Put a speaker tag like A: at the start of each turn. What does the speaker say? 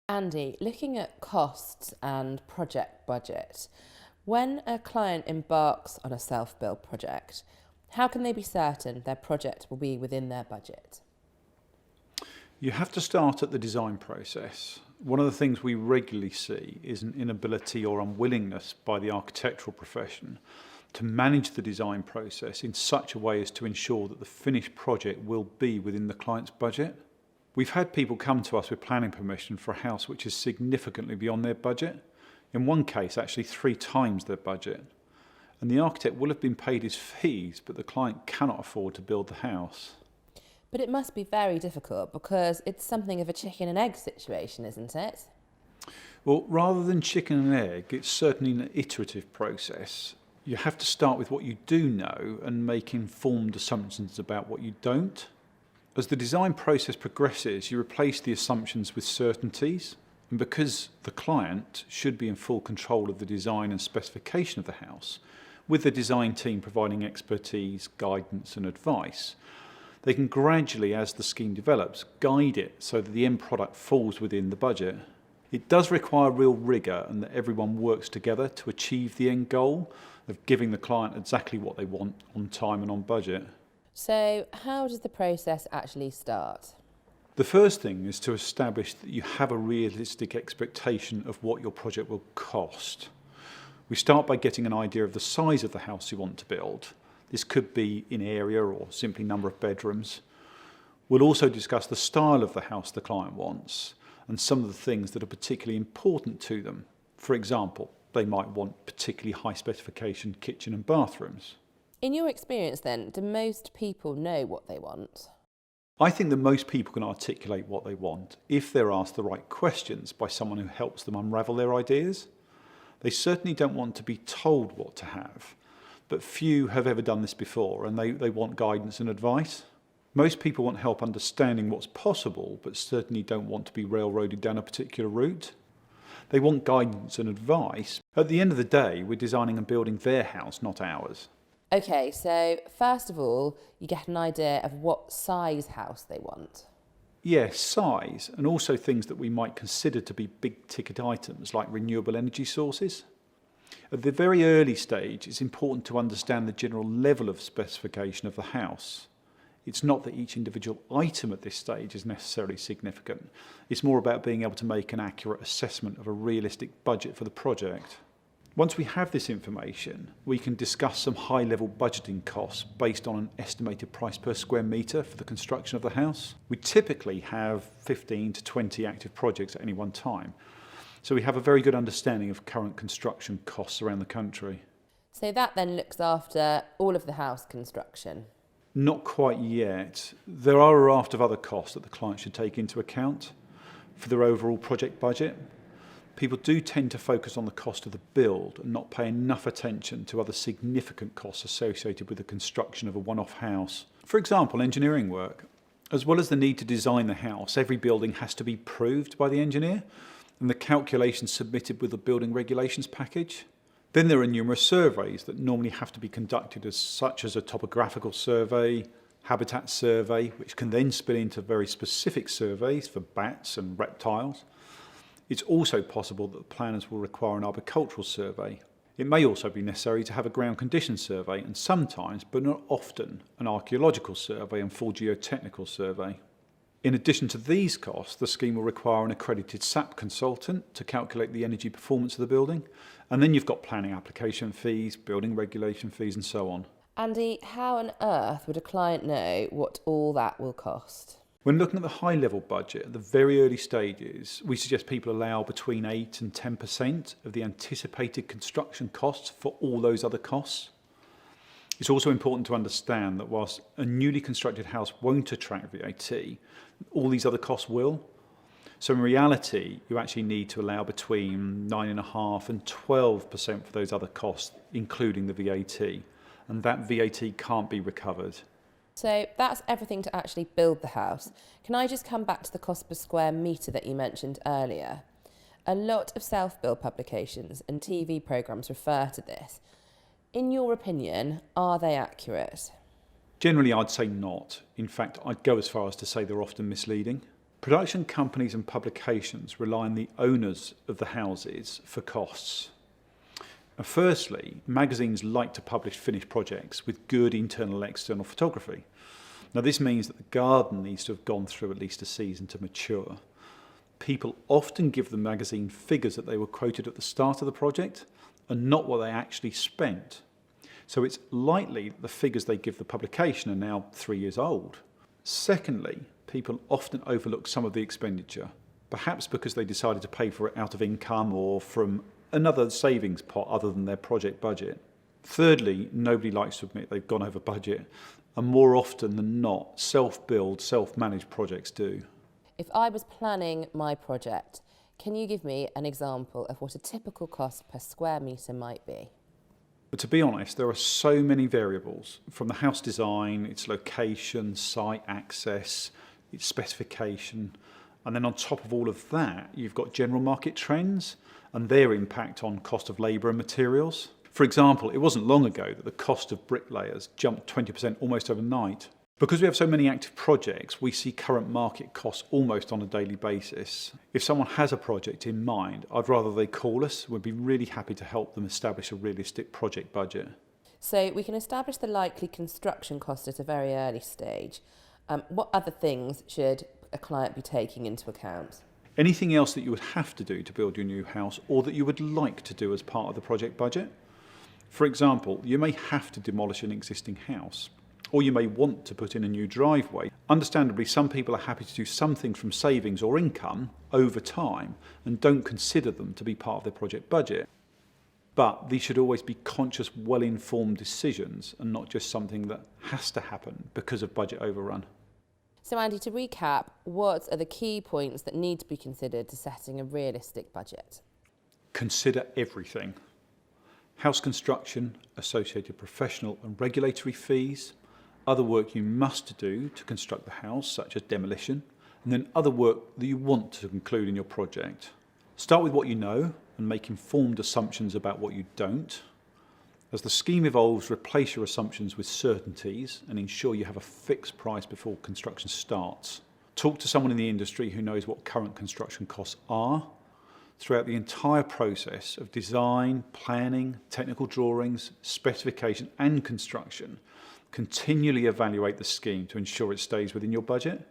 A: Andy, looking at costs and project budget, when a client embarks on a self-build project, how can they be certain their project will be within their budget?
B: You have to start at the design process. One of the things we regularly see is an inability or unwillingness by the architectural profession to manage the design process in such a way as to ensure that the finished project will be within the client's budget. We've had people come to us with planning permission for a house which is significantly beyond their budget, in one case actually 3 times their budget. And the architect will have been paid his fees, but the client cannot afford to build the house.
A: But it must be very difficult because it's something of a chicken and egg situation, isn't it?
B: Well, rather than chicken and egg, it's certainly an iterative process. You have to start with what you do know and make informed assumptions about what you don't. As the design process progresses, you replace the assumptions with certainties. And because the client should be in full control of the design and specification of the house, with the design team providing expertise, guidance and advice, they can gradually, as the scheme develops, guide it so that the end product falls within the budget. It does require real rigour and that everyone works together to achieve the end goal of giving the client exactly what they want on time and on budget.
A: So how does the process actually start?
B: The first thing is to establish that you have a realistic expectation of what your project will cost. We start by getting an idea of the size of the house you want to build. This could be in area or simply number of bedrooms. We'll also discuss the style of the house the client wants and some of the things that are particularly important to them. For example, they might want particularly high specification kitchen and bathrooms.
A: In your experience then, do most people know what they want?
B: I think that most people can articulate what they want if they're asked the right questions by someone who helps them unravel their ideas. They certainly don't want to be told what to have, but few have ever done this before and they want guidance and advice. Most people want help understanding what's possible, but certainly don't want to be railroaded down a particular route. They want guidance and advice. At the end of the day, we're designing and building their house, not ours.
A: Okay, so first of all, you get an idea of what size house they want.
B: Yes, size, and also things that we might consider to be big ticket items like renewable energy sources. At the very early stage, it's important to understand the general level of specification of the house. It's not that each individual item at this stage is necessarily significant. It's more about being able to make an accurate assessment of a realistic budget for the project. Once we have this information, we can discuss some high-level budgeting costs based on an estimated price per square metre for the construction of the house. We typically have 15 to 20 active projects at any one time, so we have a very good understanding of current construction costs around the country.
A: So that then looks after all of the house construction.
B: Not quite yet. There are a raft of other costs that the client should take into account for their overall project budget. People do tend to focus on the cost of the build and not pay enough attention to other significant costs associated with the construction of a one-off house. For example, engineering work. As well as the need to design the house, every building has to be proved by the engineer and the calculations submitted with the building regulations package. Then there are numerous surveys that normally have to be conducted, such as a topographical survey, habitat survey, which can then spill into very specific surveys for bats and reptiles. It's also possible that the planners will require an arboricultural survey. It may also be necessary to have a ground conditions survey and sometimes, but not often, an archaeological survey and full geotechnical survey. In addition to these costs, the scheme will require an accredited SAP consultant to calculate the energy performance of the building. And then you've got planning application fees, building regulation fees and so on.
A: Andy, how on earth would a client know what all that will cost?
B: When looking at the high-level budget, at the very early stages, we suggest people allow between 8 and 10% of the anticipated construction costs for all those other costs. It's also important to understand that whilst a newly constructed house won't attract VAT, all these other costs will. So in reality, you actually need to allow between 9.5% and 12% for those other costs, including the VAT. And that VAT can't be recovered.
A: So that's everything to actually build the house. Can I just come back to the cost per square metre that you mentioned earlier? A lot of self-build publications and TV programmes refer to this. In your opinion, are they accurate?
B: Generally, I'd say not. In fact, I'd go as far as to say they're often misleading. Production companies and publications rely on the owners of the houses for costs. Firstly, magazines like to publish finished projects with good internal and external photography. Now this means that the garden needs to have gone through at least a season to mature. People often give the magazine figures that they were quoted at the start of the project and not what they actually spent. So it's likely that the figures they give the publication are now 3 years old. Secondly, people often overlook some of the expenditure, perhaps because they decided to pay for it out of income or from another savings pot other than their project budget. Thirdly, nobody likes to admit they've gone over budget, and more often than not, self-build, self-managed projects do.
A: If I was planning my project, can you give me an example of what a typical cost per square metre might be?
B: But to be honest, there are so many variables, from the house design, its location, site access, its specification, and then on top of all of that, you've got general market trends and their impact on cost of labour and materials. For example, it wasn't long ago that the cost of bricklayers jumped 20% almost overnight. Because we have so many active projects, we see current market costs almost on a daily basis. If someone has a project in mind, I'd rather they call us. We'd be really happy to help them establish a realistic project budget.
A: So we can establish the likely construction cost at a very early stage. What other things should a client be taking into account?
B: Anything else that you would have to do to build your new house or that you would like to do as part of the project budget? For example, you may have to demolish an existing house, or you may want to put in a new driveway. Understandably, some people are happy to do something from savings or income over time and don't consider them to be part of their project budget. But these should always be conscious, well-informed decisions and not just something that has to happen because of budget overrun.
A: So Andy, to recap, what are the key points that need to be considered to setting a realistic budget?
B: Consider everything. House construction, associated professional and regulatory fees, other work you must do to construct the house, such as demolition, and then other work that you want to include in your project. Start with what you know and make informed assumptions about what you don't. As the scheme evolves, replace your assumptions with certainties and ensure you have a fixed price before construction starts. Talk to someone in the industry who knows what current construction costs are. Throughout the entire process of design, planning, technical drawings, specification and construction, continually evaluate the scheme to ensure it stays within your budget.